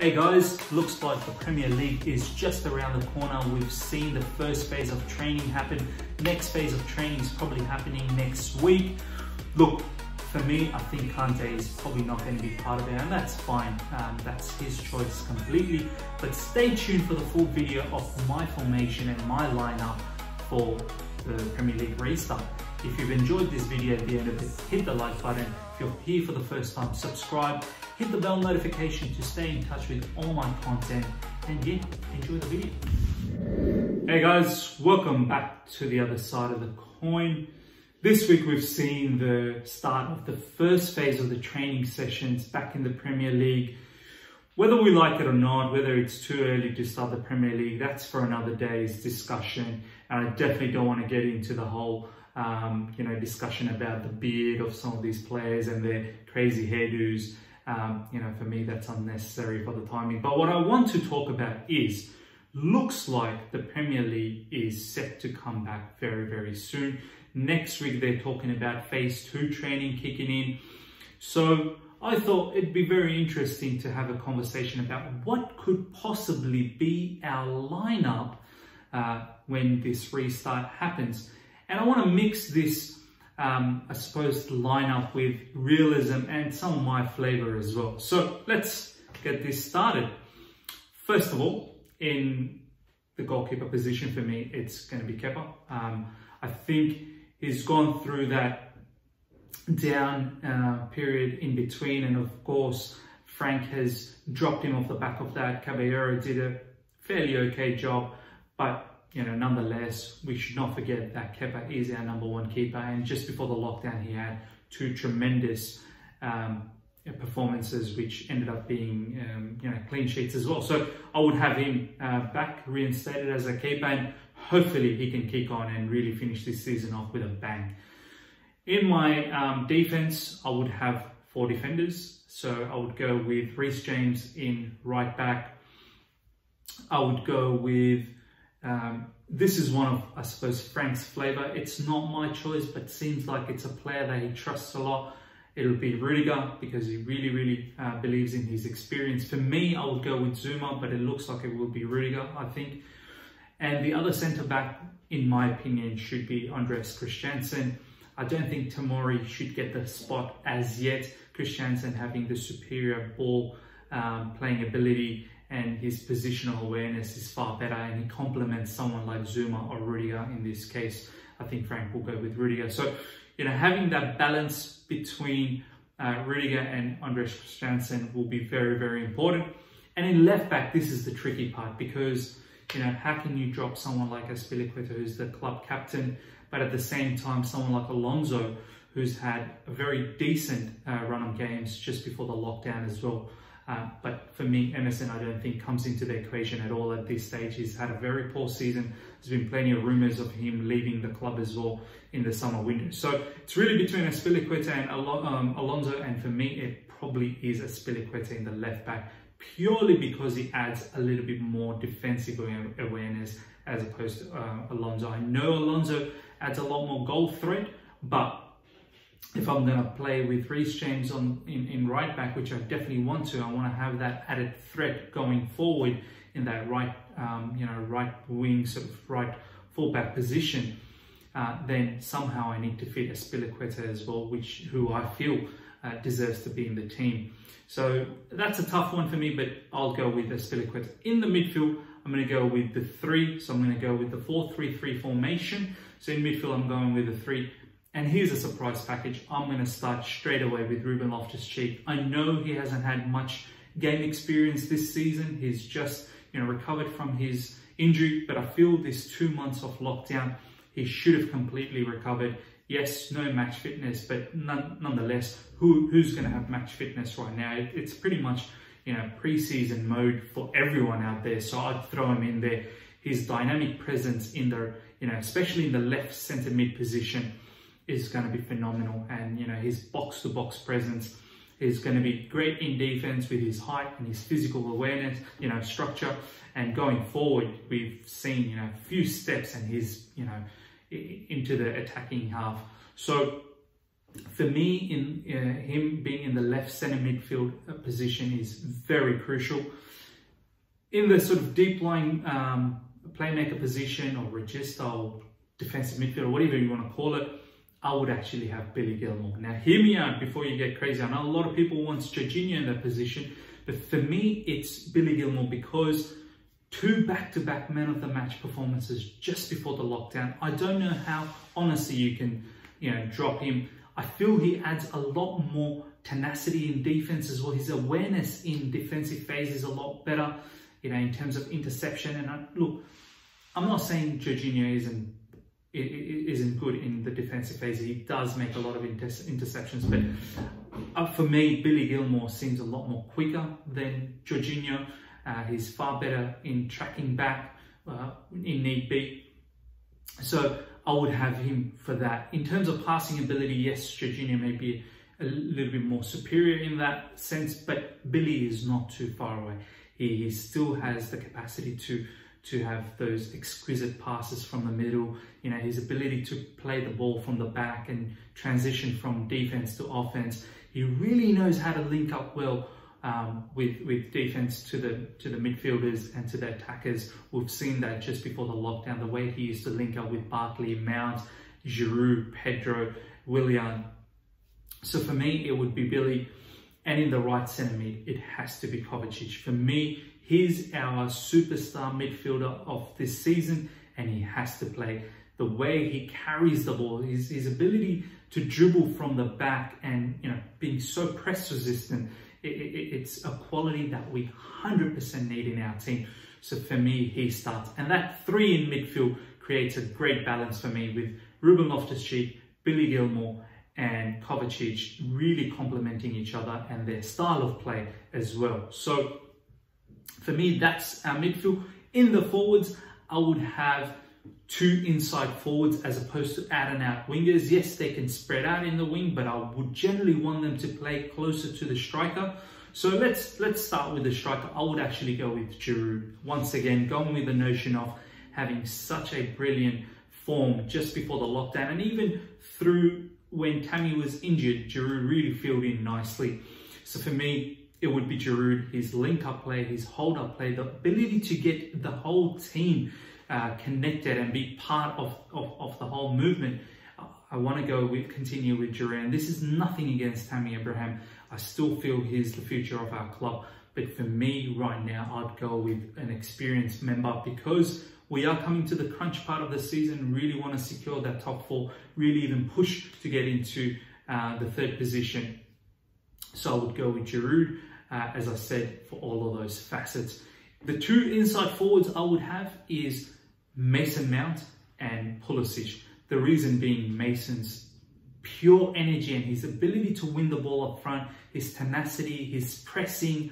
Hey guys, looks like the Premier League is just around the corner. We've seen the first phase of training happen. Next phase of training is probably happening next week. Look, for me, I think Kante is probably not going to be part of it, and that's fine. That's his choice completely. But stay tuned for the full video of my formation and my lineup for the Premier League restart. If you've enjoyed this video at the end of it, hit the like button. If you're here for the first time, subscribe. Hit the bell notification to stay in touch with all my content, and yeah, enjoy the video. Hey guys, welcome back to the other side of the coin. This week we've seen the start of the first phase of the training sessions back in the Premier League. Whether we like it or not, whether it's too early to start the Premier League, that's for another day's discussion. And I definitely don't want to get into the whole discussion about the beard of some of these players and their crazy hairdos. For me, that's unnecessary for the timing. But what I want to talk about is, looks like the Premier League is set to come back very, very soon. Next week, they're talking about phase 2 training kicking in. So I thought it'd be very interesting to have a conversation about what could possibly be our lineup when this restart happens. And I want to mix this I suppose, lineup with realism and some of my flavor as well. So let's get this started. First of all, in the goalkeeper position for me, it's going to be Kepa. I think he's gone through that down period in between, and of course Frank has dropped him off the back of that. Caballero did a fairly okay job, but nonetheless, we should not forget that Kepa is our #1 keeper. And just before the lockdown, he had 2 tremendous performances, which ended up being, clean sheets as well. So I would have him back, reinstated as a keeper, and hopefully he can kick on and really finish this season off with a bang. In my defense, I would have 4 defenders. So I would go with Reece James in right back. I would go with this is one of, I suppose, Frank's flavor. It's not my choice, but seems like it's a player that he trusts a lot. It'll be Rudiger, because he really believes in his experience. For me, I would go with Zuma, but it looks like it will be Rudiger, I think. And the other centre-back, in my opinion, should be Andreas Christensen. I don't think Tamori should get the spot as yet. Christensen having the superior ball playing ability, and his positional awareness is far better, and he complements someone like Zuma or Rudiger in this case. I think Frank will go with Rudiger. So, having that balance between Rudiger and Andreas Christensen will be very, very important. And in left back, this is the tricky part, because, how can you drop someone like Azpilicueta, who's the club captain, but at the same time, someone like Alonso, who's had a very decent run of games just before the lockdown as well. But for me, Emerson, I don't think comes into the equation at all at this stage. He's had a very poor season. There's been plenty of rumours of him leaving the club as well in the summer window. So it's really between Azpilicueta and Alonso, and for me, it probably is Azpilicueta in the left back, purely because he adds a little bit more defensive awareness as opposed to Alonso. I know Alonso adds a lot more goal threat, but if I'm going to play with Reece James in right back, which I definitely want to, I want to have that added threat going forward in that right, right wing, sort of right fullback position. Then somehow I need to fit Azpilicueta as well, who I feel deserves to be in the team. So that's a tough one for me, but I'll go with Azpilicueta. In the midfield, I'm going to go with the 3. So I'm going to go with the 4-3-3 formation. So in midfield, I'm going with the 3. And here's a surprise package. I'm going to start straight away with Ruben Loftus-Cheek. I know he hasn't had much game experience this season. He's just, recovered from his injury, but I feel this 2 months of lockdown, he should have completely recovered. Yes, no match fitness, but nonetheless, who's going to have match fitness right now? It's pretty much, pre-season mode for everyone out there. So I'd throw him in there. His dynamic presence in the, especially in the left centre mid position, is going to be phenomenal. And his box-to-box presence is going to be great in defense with his height and his physical awareness, structure. And going forward, we've seen a few steps and he's into the attacking half. So For me, him being in the left centre midfield position is very crucial. In the sort of deep line playmaker position, or register, or defensive midfield, or whatever you want to call it, I would actually have Billy Gilmour. Now, hear me out before you get crazy. I know a lot of people want Jorginho in that position, but for me, it's Billy Gilmour because 2 back-to-back man of the match performances just before the lockdown. I don't know how honestly you can, drop him. I feel he adds a lot more tenacity in defense as well. His awareness in defensive phase is a lot better, in terms of interception. And look, I'm not saying Jorginho isn't good in the defensive phase. He does make a lot of interceptions, but for me, Billy Gilmour seems a lot more quicker than Jorginho. He's far better in tracking back in need be. So I would have him for that. In terms of passing ability, yes, Jorginho may be a little bit more superior in that sense, but Billy is not too far away. He still has the capacity to have those exquisite passes from the middle, his ability to play the ball from the back and transition from defense to offense. He really knows how to link up well with defense to the midfielders and to the attackers. We've seen that just before the lockdown, the way he used to link up with Barkley, Mount, Giroud, Pedro, Willian. So for me, it would be Billy. And in the right centre mid, it has to be Kovacic. For me, he's our superstar midfielder of this season, and he has to play. The way he carries the ball, his ability to dribble from the back, and being so press resistant, it's a quality that we 100% need in our team. So for me, he starts. And that 3 in midfield creates a great balance for me, with Ruben Loftus-Cheek, Billy Gilmour, and Kovacic really complementing each other and their style of play as well. So for me, that's our midfield. In the forwards, I would have 2 inside forwards as opposed to out and out wingers. Yes, they can spread out in the wing, but I would generally want them to play closer to the striker. So let's start with the striker. I would actually go with Giroud. Once again, going with the notion of having such a brilliant form just before the lockdown, and even through when Tammy was injured, Giroud really filled in nicely. So for me, it would be Giroud. His link-up play, his hold-up play, the ability to get the whole team connected and be part of the whole movement. I want to continue with Giroud. And this is nothing against Tammy Abraham. I still feel he's the future of our club. But for me right now, I'd go with an experienced member, because we are coming to the crunch part of the season. Really want to secure that top 4, really even push to get into the 3rd position. So I would go with Giroud, as I said, for all of those facets. The 2 inside forwards I would have is Mason Mount and Pulisic. The reason being Mason's pure energy and his ability to win the ball up front, his tenacity, his pressing.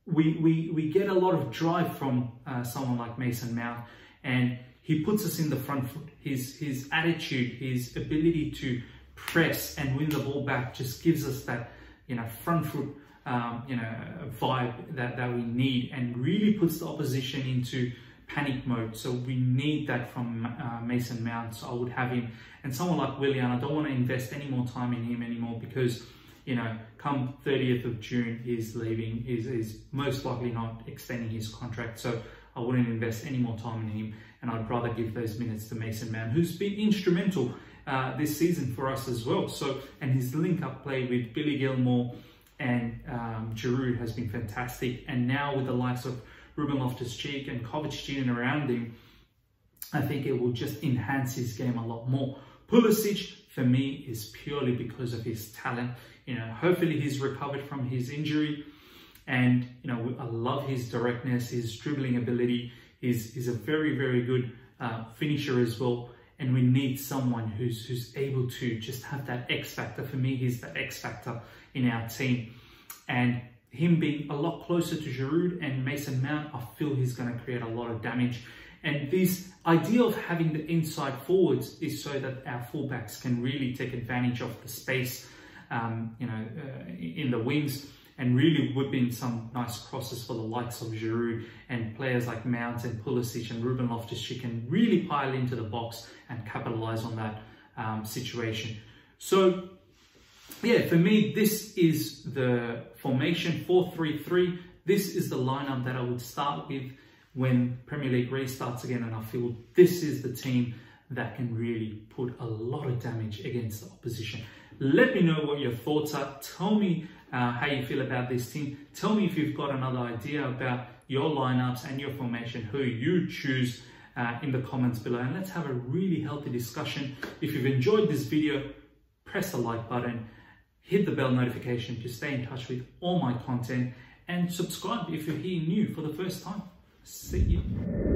We get a lot of drive from someone like Mason Mount, and he puts us in the front foot. His attitude, his ability to press and win the ball back just gives us that front foot vibe that we need, and really puts the opposition into panic mode. So we need that from Mason Mount. So I would have him. And someone like Willian, I don't want to invest any more time in him anymore, because come 30th of June, he's leaving. He's most likely not extending his contract. So I wouldn't invest any more time in him, and I'd rather give those minutes to Mason Mount, who's been instrumental this season for us as well. So, and his link-up play with Billy Gilmour and Giroud has been fantastic. And now with the likes of Ruben Loftus-Cheek and Kovacic in and around him, I think it will just enhance his game a lot more. Pulisic, for me, is purely because of his talent. Hopefully he's recovered from his injury, and I love his directness, his dribbling ability. He's a very, very good finisher as well, and we need someone who's able to just have that X factor. For me, he's the X factor in our team, and him being a lot closer to Giroud and Mason Mount, I feel he's going to create a lot of damage. And this idea of having the inside forwards is so that our fullbacks can really take advantage of the space, in the wings, and really whip in some nice crosses for the likes of Giroud, and players like Mount and Pulisic and Ruben Loftus-Cheek can really pile into the box and capitalize on that situation. So yeah, for me, this is the formation 4-3-3. This is the lineup that I would start with when Premier League restarts again, and I feel this is the team that can really put a lot of damage against the opposition. Let me know what your thoughts are. Tell me how you feel about this team. Tell me if you've got another idea about your lineups and your formation, who you choose in the comments below, and let's have a really healthy discussion. If you've enjoyed this video, press the like button, hit the bell notification to stay in touch with all my content, and subscribe if you're here new for the first time. See you.